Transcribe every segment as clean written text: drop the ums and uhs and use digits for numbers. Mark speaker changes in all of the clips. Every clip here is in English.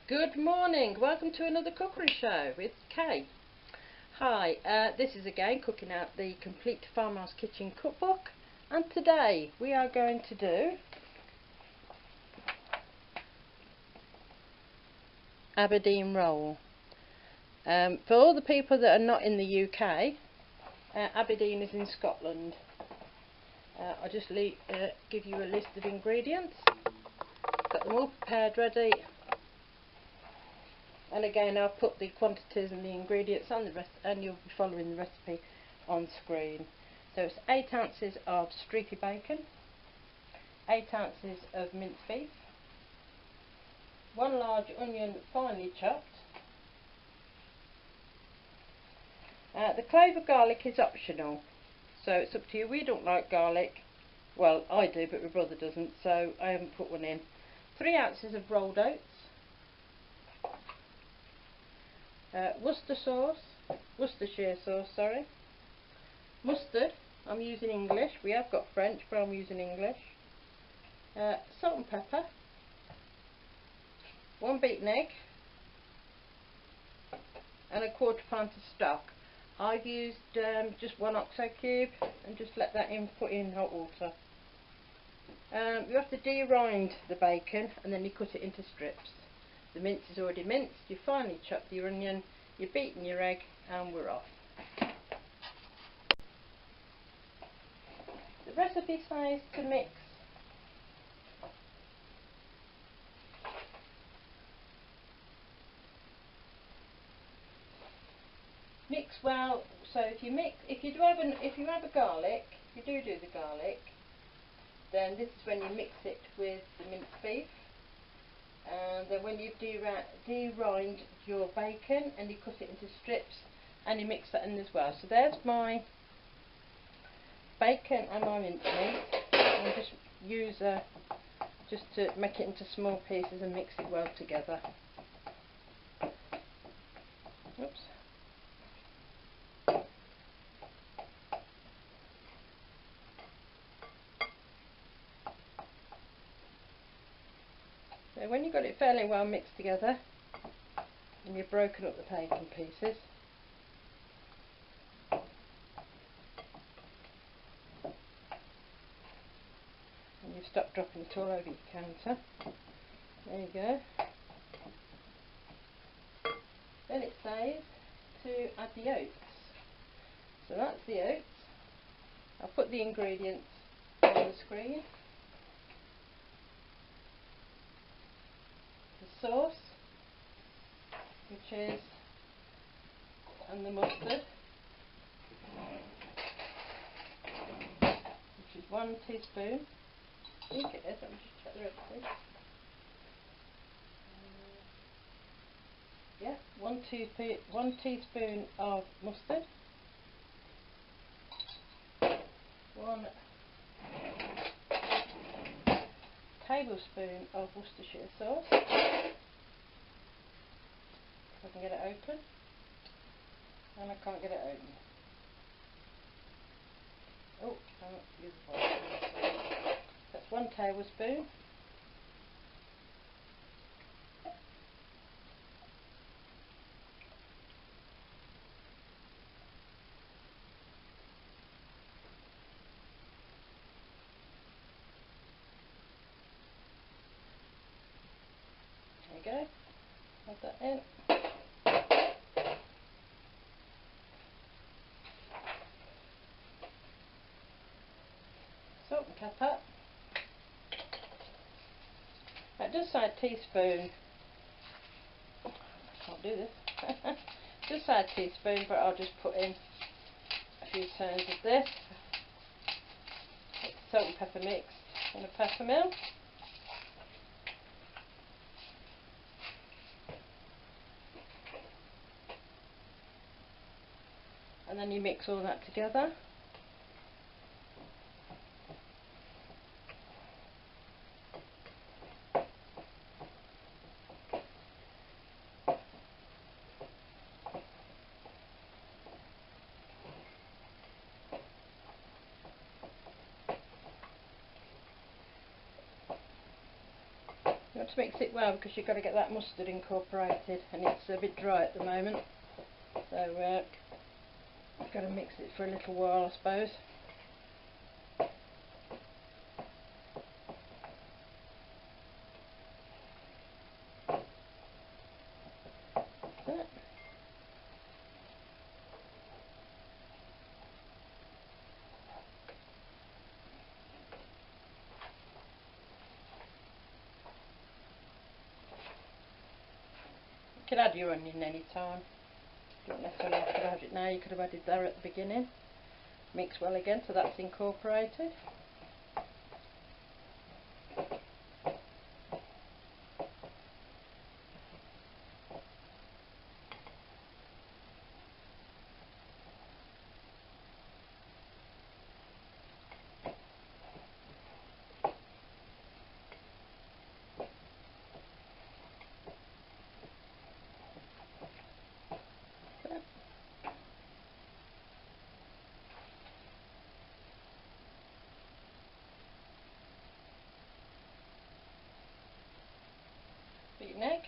Speaker 1: Good morning, welcome to another cookery show with Kay. Hi, this is again cooking out the complete Farmhouse kitchen cookbook, and today we are going to do Aberdeen Roll. For all the people that are not in the UK, Aberdeen is in Scotland. I'll just give you a list of ingredients. Got them all prepared ready. And again, I'll put the quantities and the ingredients on the rest, and you'll be following the recipe on screen. So it's 8 ounces of streaky bacon, 8 ounces of minced beef, 1 large onion finely chopped. The clove of garlic is optional, so it's up to you. We don't like garlic. Well, I do, but my brother doesn't, so I haven't put one in. 3 ounces of rolled oats. Worcestershire sauce, sorry. Mustard, I'm using English. We have got French, but I'm using English. Salt and pepper. 1 beaten egg. And a 1/4 pint of stock. I've used just 1 oxo cube and just let that put in hot water. You have to de-rind the bacon and then you cut it into strips. The mince is already minced, you finely chop your onion, you've beaten your egg, and we're off. The recipe says to mix well. So if you have a garlic, if you do the garlic, then this is when you mix it with the minced beef. And then when you've de-rind your bacon and you cut it into strips and you mix that in as well. So there's my bacon and my minced meat. I'll just use just to make it into small pieces and mix it well together. Oops. So when you've got it fairly well mixed together and you've broken up the bacon pieces, and you've stopped dropping it all over your counter, there you go. Then it says to add the oats. So that's the oats. I'll put the ingredients on the screen. The sauce, which is, and the mustard, which is 1 teaspoon. I think it is, let me just check the recipe. Yeah, 1 teaspoon of mustard, 1 tablespoon of Worcestershire sauce. If I can get it open, and I can't get it open. Oh, that's 1 tablespoon. There you go. Add that in. Salt and pepper. It does say a teaspoon. I can't do this. It does say a teaspoon, but I'll just put in a few turns of this. Salt and pepper mix in a pepper mill. And then you mix all that together. You want to mix it well because you've got to get that mustard incorporated, and it's a bit dry at the moment, so you've got to mix it for a little while, I suppose. That's it. You could add your onion any time. You don't necessarily have to add it now, you could have added there at the beginning. Mix well again so that's incorporated. Beaten egg.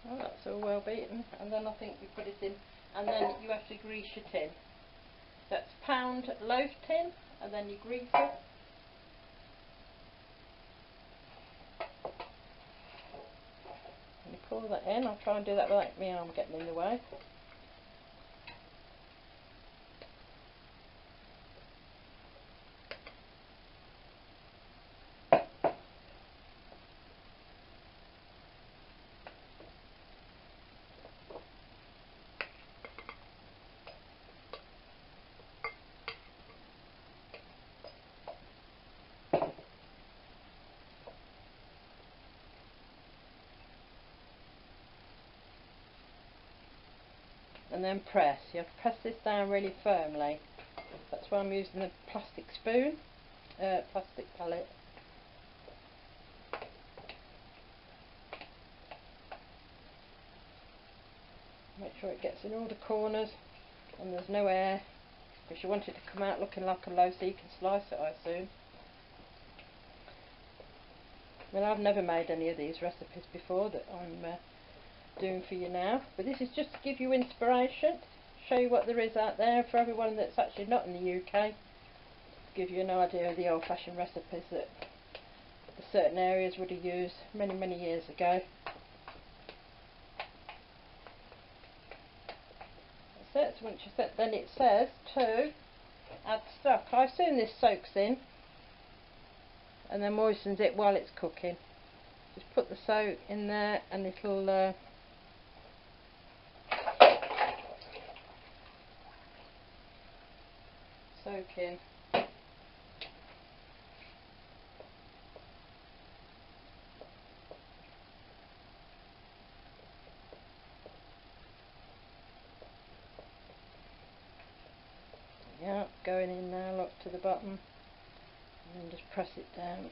Speaker 1: Well, that's all well beaten, and then I think you put it in, and then you have to grease your tin. That's pound loaf tin, and then you grease it. And you pour that in. I'll try and do that without my arm getting in the way. And then press. You have to press this down really firmly. That's why I'm using the plastic spoon, plastic palette. Make sure it gets in all the corners and there's no air, because you want it to come out looking like a loaf so you can slice it, I assume. I mean, I've never made any of these recipes before that I'm doing for you now, but this is just to give you inspiration, show you what there is out there for everyone that's actually not in the UK, give you an idea of the old-fashioned recipes that certain areas would have used many years ago. That's it. So once you set, then it says to add stock. I assume this soaks in and then moistens it while it's cooking. Just put the soak in there and it'll soak in. Yeah, going in now, look, to the bottom, and then just press it down.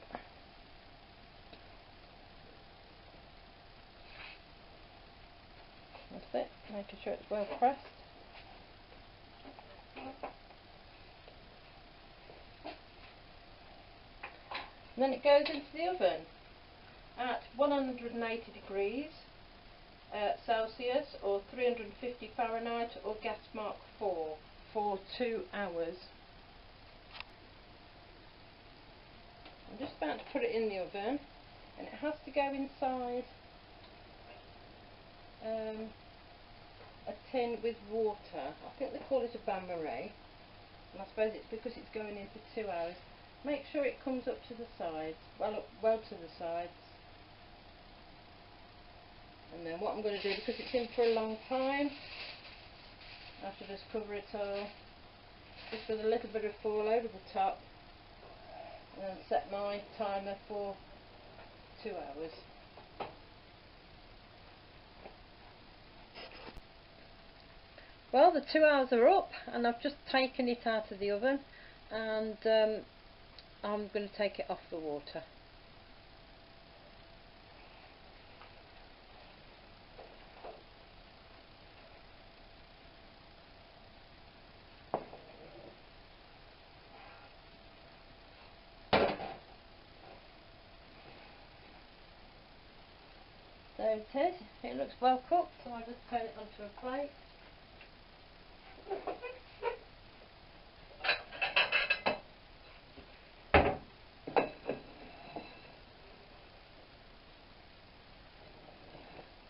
Speaker 1: That's it, making sure it's well pressed. And then it goes into the oven at 180 degrees Celsius or 350 Fahrenheit or gas mark 4 for 2 hours. I'm just about to put it in the oven, and it has to go inside a tin with water. I think they call it a bain-marie, and I suppose it's because it's going in for 2 hours. Make sure it comes up to the sides, well to the sides. And then what I'm going to do, because it's in for a long time, I have to just cover it all, just with a little bit of foil over the top. and set my timer for 2 hours. Well, the 2 hours are up and I've just taken it out of the oven, and I'm going to take it off the water. There it is. It looks well cooked, so I'll just turn it onto a plate.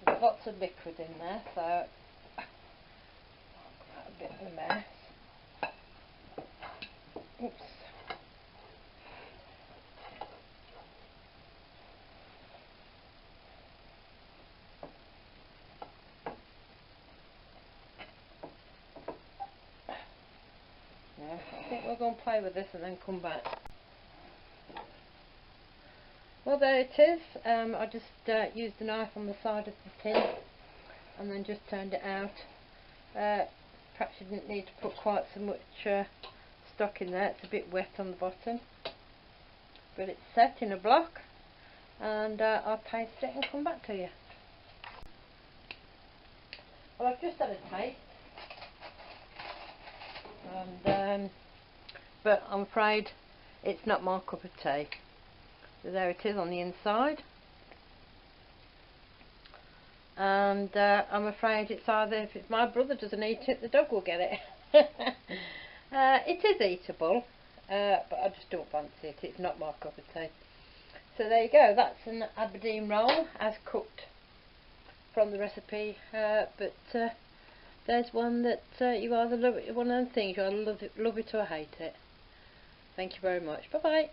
Speaker 1: There's lots of liquid in there, so a bit of a mess. Oops. Yeah, I think we're going to play with this and then come back. Well, there it is. I just used the knife on the side of the tin and then just turned it out. Perhaps you didn't need to put quite so much stock in there. It's a bit wet on the bottom, but it's set in a block, and I'll taste it and come back to you. Well, I've just had a taste, and but I'm afraid it's not my cup of tea. So there it is on the inside, and I'm afraid it's either, if it's my brother doesn't eat it, the dog will get it. It is eatable, but I just don't fancy it. It's not my cup of tea. So there you go, that's an Aberdeen roll as cooked from the recipe, but there's one that you either love it, one of the things you either love it or hate it. Thank you very much. Bye bye.